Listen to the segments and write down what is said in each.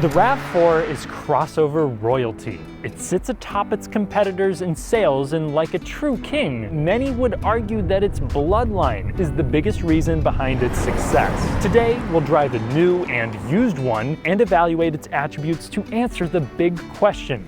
The RAV4 is crossover royalty. It sits atop its competitors in sales, and like a true king, many would argue that its bloodline is the biggest reason behind its success. Today, we'll drive a new and used one and evaluate its attributes to answer the big question: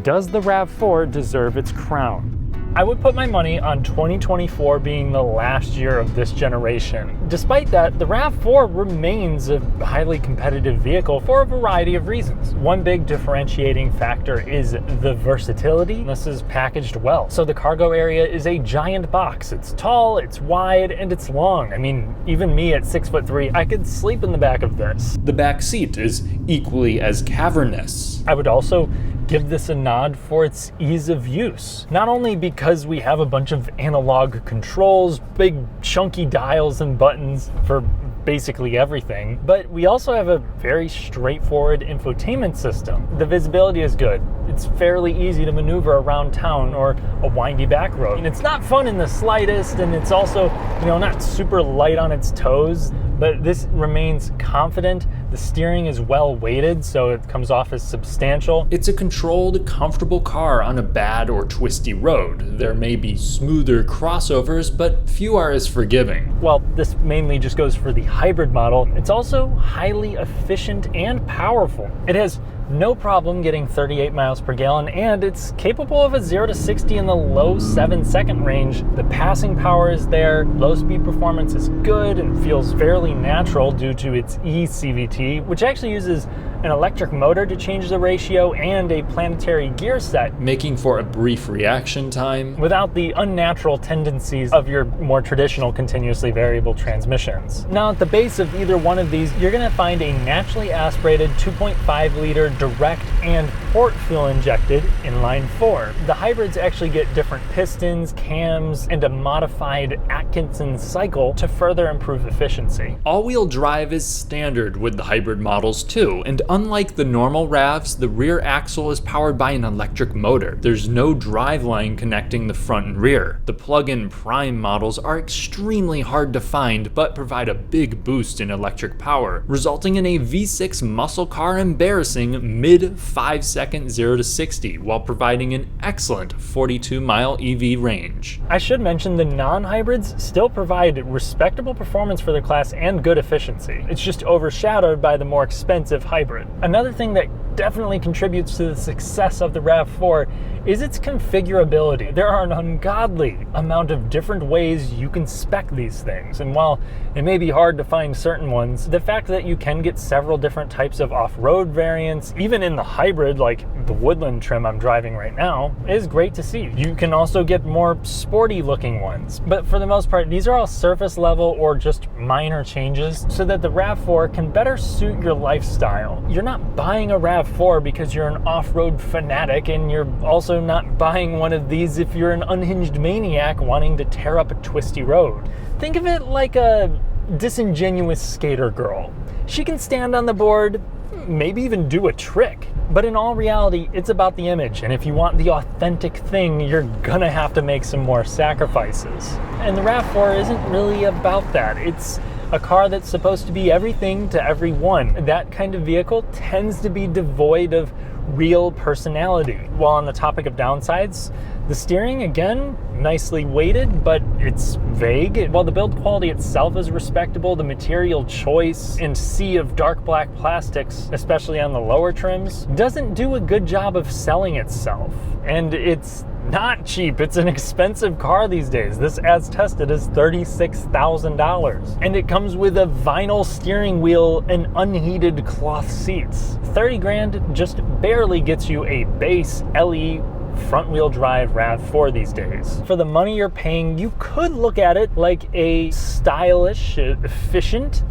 does the RAV4 deserve its crown? I would put my money on 2024 being the last year of this generation. Despite that, the RAV4 remains a highly competitive vehicle for a variety of reasons. One big differentiating factor is the versatility. This is packaged well. So the cargo area is a giant box. It's tall, it's wide, and it's long. I mean, even me at 6'3", I could sleep in the back of this. The back seat is equally as cavernous. I would also give this a nod for its ease of use. Not only because we have a bunch of analog controls, big chunky dials and buttons for basically everything, but we also have a very straightforward infotainment system. The visibility is good. It's fairly easy to maneuver around town or a windy back road. And it's not fun in the slightest, and it's also, not super light on its toes, but this remains confident. The steering is well weighted, so it comes off as substantial. It's a controlled, comfortable car on a bad or twisty road. There may be smoother crossovers, but few are as forgiving. Well, this mainly just goes for the hybrid model. It's also highly efficient and powerful. It has no problem getting 38 miles per gallon, and it's capable of a 0 to 60 in the low 7-second range. The passing power is there, low speed performance is good and feels fairly natural due to its eCVT, which actually uses an electric motor to change the ratio and a planetary gear set, making for a brief reaction time without the unnatural tendencies of your more traditional continuously variable transmissions. Now, at the base of either one of these, you're going to find a naturally aspirated 2.5 liter direct and port fuel injected inline 4. The hybrids actually get different pistons, cams, and a modified Atkinson cycle to further improve efficiency. All-wheel drive is standard with the hybrid models too, and unlike the normal RAVs, the rear axle is powered by an electric motor. There's no driveline connecting the front and rear. The plug-in Prime models are extremely hard to find, but provide a big boost in electric power, resulting in a V6 muscle car embarrassing mid 5-second 0 to 60, while providing an excellent 42-mile EV range. I should mention the non-hybrids still provide respectable performance for their class and good efficiency. It's just overshadowed by the more expensive hybrid. Another thing that definitely contributes to the success of the RAV4 is its configurability. There are an ungodly amount of different ways you can spec these things, and while it may be hard to find certain ones, the fact that you can get several different types of off-road variants, even in the hybrid like the Woodland trim I'm driving right now, is great to see. You can also get more sporty looking ones, but for the most part these are all surface level or just minor changes so that the RAV4 can better suit your lifestyle. You're not buying a RAV4 because you're an off-road fanatic, and you're also not buying one of these if you're an unhinged maniac wanting to tear up a twisty road. Think of it like a disingenuous skater girl. She can stand on the board, maybe even do a trick, but in all reality, it's about the image, and if you want the authentic thing, you're gonna have to make some more sacrifices. And the RAV4 isn't really about that. It's a car that's supposed to be everything to everyone. That kind of vehicle tends to be devoid of real personality. While on the topic of downsides, the steering, again, nicely weighted, but it's vague. While the build quality itself is respectable, the material choice and sea of dark black plastics, especially on the lower trims, doesn't do a good job of selling itself. And it's not cheap. It's an expensive car these days. This, as tested, is $36,000. And it comes with a vinyl steering wheel and unheated cloth seats. 30 grand just barely gets you a base LE front-wheel drive RAV4 these days. For the money you're paying, you could look at it like a stylish, efficient,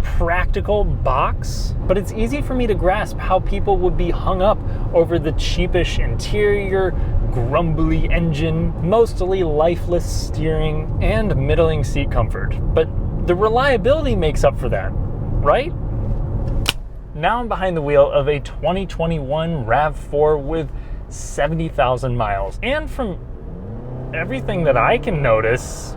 practical box, but it's easy for me to grasp how people would be hung up over the cheapish interior, grumbly engine, mostly lifeless steering, and middling seat comfort. But the reliability makes up for that, right? Now I'm behind the wheel of a 2021 RAV4 with 70,000 miles. And from everything that I can notice,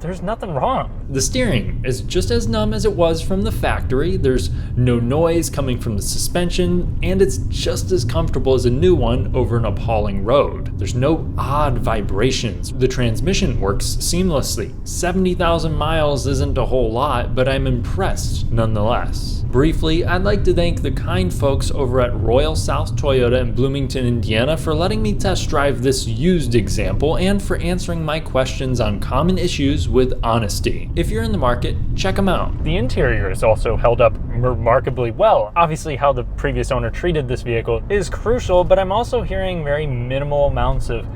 there's nothing wrong. The steering is just as numb as it was from the factory, there's no noise coming from the suspension, and it's just as comfortable as a new one over an appalling road. There's no odd vibrations. The transmission works seamlessly. 70,000 miles isn't a whole lot, but I'm impressed nonetheless. Briefly, I'd like to thank the kind folks over at Royal South Toyota in Bloomington, Indiana for letting me test drive this used example and for answering my questions on common issues with honesty. If you're in the market, check them out. The interior is also held up remarkably well. Obviously, how the previous owner treated this vehicle is crucial, but I'm also hearing very minimal amounts of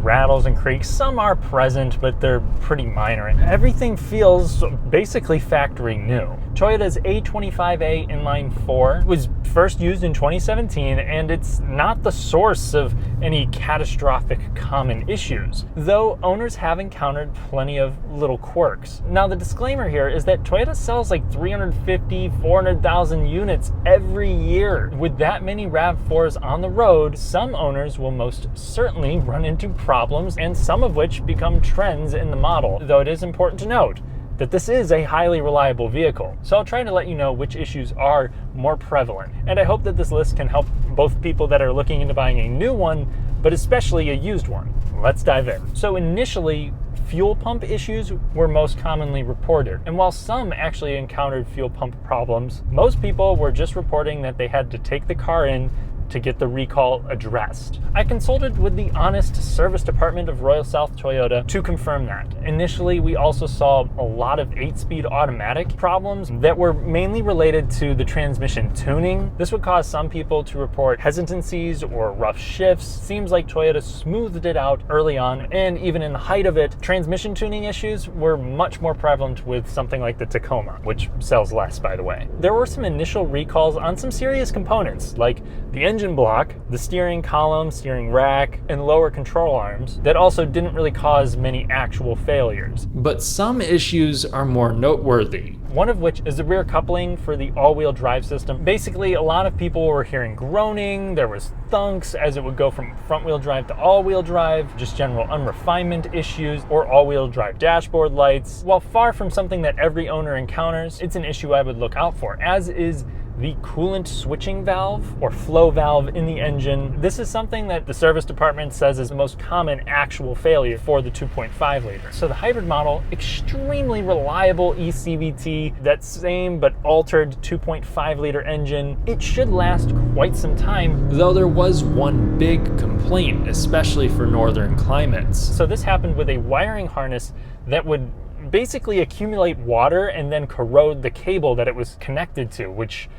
rattles and creaks. Some are present, but they're pretty minor. And everything feels basically factory new. Toyota's A25A inline 4 was first used in 2017, and it's not the source of any catastrophic common issues, though owners have encountered plenty of little quirks. Now, the disclaimer here is that Toyota sells like 350, 400,000 units every year. With that many RAV4s on the road, some owners will most certainly run into problems, and some of which become trends in the model, though it is important to note that this is a highly reliable vehicle. So I'll try to let you know which issues are more prevalent. And I hope that this list can help both people that are looking into buying a new one, but especially a used one. Let's dive in. So initially, fuel pump issues were most commonly reported. And while some actually encountered fuel pump problems, most people were just reporting that they had to take the car in to get the recall addressed. I consulted with the honest service department of Royal South Toyota to confirm that. Initially, we also saw a lot of 8-speed automatic problems that were mainly related to the transmission tuning. This would cause some people to report hesitancies or rough shifts. Seems like Toyota smoothed it out early on, and even in the height of it, transmission tuning issues were much more prevalent with something like the Tacoma, which sells less, by the way. There were some initial recalls on some serious components, like the engine block, the steering column, steering rack, and lower control arms that also didn't really cause many actual failures. But some issues are more noteworthy. One of which is the rear coupling for the all-wheel drive system. Basically, a lot of people were hearing groaning, there was thunks as it would go from front-wheel drive to all-wheel drive, just general unrefinement issues, or all-wheel drive dashboard lights. While far from something that every owner encounters, it's an issue I would look out for, as is the coolant switching valve or flow valve in the engine. This is something that the service department says is the most common actual failure for the 2.5 liter. So the hybrid model, extremely reliable eCVT, that same but altered 2.5 liter engine. It should last quite some time. Though there was one big complaint, especially for northern climates. So this happened with a wiring harness that would basically accumulate water and then corrode the cable that it was connected to, which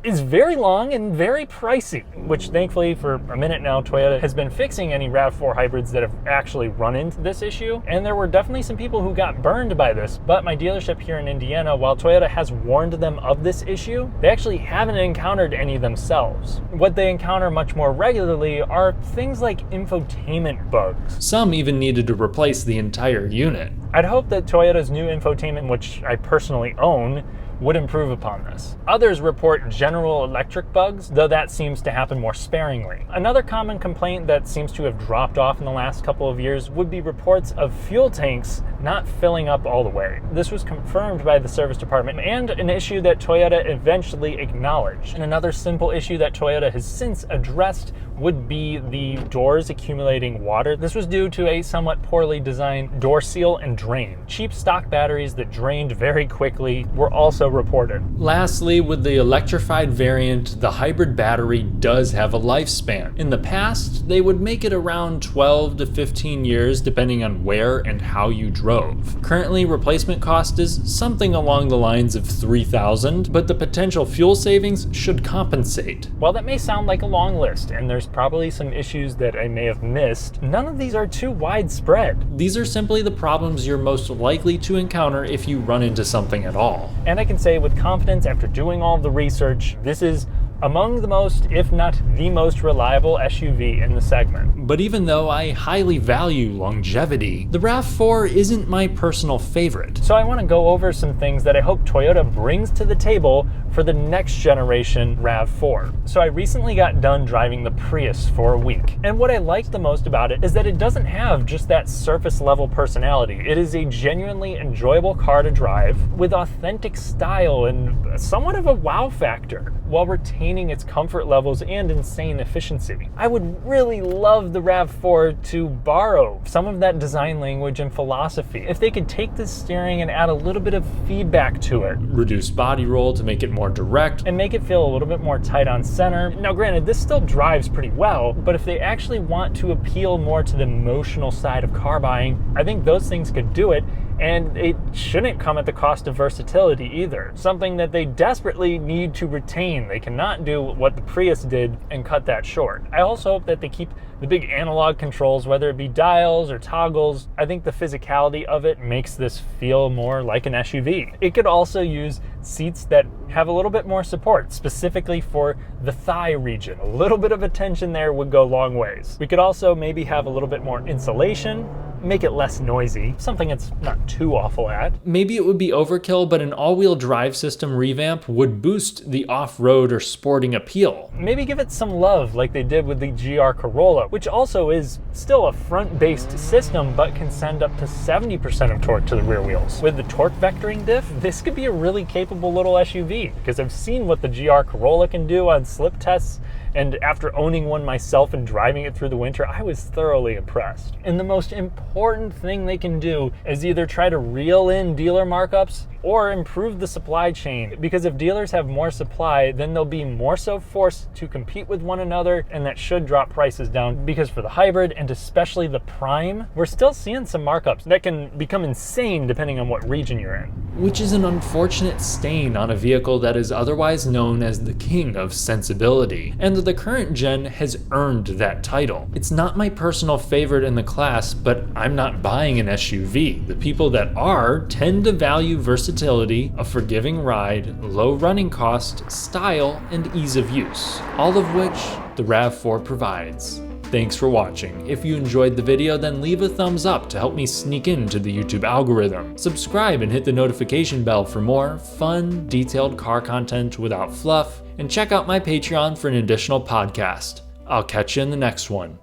is very long and very pricey, which thankfully for a minute now Toyota has been fixing any RAV4 hybrids that have actually run into this issue. And there were definitely some people who got burned by this, but my dealership here in Indiana, while Toyota has warned them of this issue, they actually haven't encountered any themselves. What they encounter much more regularly are things like infotainment bugs. Some even needed to replace the entire unit. I'd hope that Toyota's new infotainment, which I personally own, would improve upon this. Others report general electric bugs, though that seems to happen more sparingly. Another common complaint that seems to have dropped off in the last couple of years would be reports of fuel tanks not filling up all the way. This was confirmed by the service department and an issue that Toyota eventually acknowledged. And another simple issue that Toyota has since addressed would be the doors accumulating water. This was due to a somewhat poorly designed door seal and drain. Cheap stock batteries that drained very quickly were also reported. Lastly, with the electrified variant, the hybrid battery does have a lifespan. In the past, they would make it around 12 to 15 years depending on where and how you drove. Currently, replacement cost is something along the lines of $3,000, but the potential fuel savings should compensate. While that may sound like a long list, and there's probably some issues that I may have missed, none of these are too widespread. These are simply the problems you're most likely to encounter if you run into something at all. And I can say with confidence, after doing all the research, this is among the most, if not the most reliable SUV in the segment. But even though I highly value longevity, the RAV4 isn't my personal favorite. So I want to go over some things that I hope Toyota brings to the table for the next generation RAV4. So I recently got done driving the Prius for a week, and what I like the most about it is that it doesn't have just that surface level personality. It is a genuinely enjoyable car to drive with authentic style and somewhat of a wow factor, while retaining its comfort levels and insane efficiency. I would really love the RAV4 to borrow some of that design language and philosophy. If they could take this steering and add a little bit of feedback to it, reduce body roll to make it more direct, and make it feel a little bit more tight on center. Now granted, this still drives pretty well, but if they actually want to appeal more to the emotional side of car buying, I think those things could do it. And it shouldn't come at the cost of versatility either, something that they desperately need to retain. They cannot do what the Prius did and cut that short. I also hope that they keep the big analog controls, whether it be dials or toggles. I think the physicality of it makes this feel more like an SUV. It could also use seats that have a little bit more support, specifically for the thigh region. A little bit of attention there would go long ways. We could also maybe have a little bit more insulation, make it less noisy, something it's not too awful at. Maybe it would be overkill, but an all-wheel drive system revamp would boost the off-road or sporting appeal. Maybe give it some love like they did with the GR Corolla, which also is still a front-based system, but can send up to 70% of torque to the rear wheels. With the torque vectoring diff, this could be a really capable little SUV, because I've seen what the GR Corolla can do on slip tests, and after owning one myself and driving it through the winter, I was thoroughly impressed. And the most important thing they can do is either try to reel in dealer markups or improve the supply chain, because if dealers have more supply, then they'll be more so forced to compete with one another, and that should drop prices down, because for the hybrid and especially the Prime, we're still seeing some markups that can become insane depending on what region you're in. Which is an unfortunate stain on a vehicle that is otherwise known as the king of sensibility, and the current gen has earned that title. It's not my personal favorite in the class, but I'm not buying an SUV. The people that are tend to value versatility, a forgiving ride, low running cost, style, and ease of use, all of which the RAV4 provides. Thanks for watching. If you enjoyed the video, then leave a thumbs up to help me sneak into the YouTube algorithm. Subscribe and hit the notification bell for more fun, detailed car content without fluff, and check out my Patreon for an additional podcast. I'll catch you in the next one.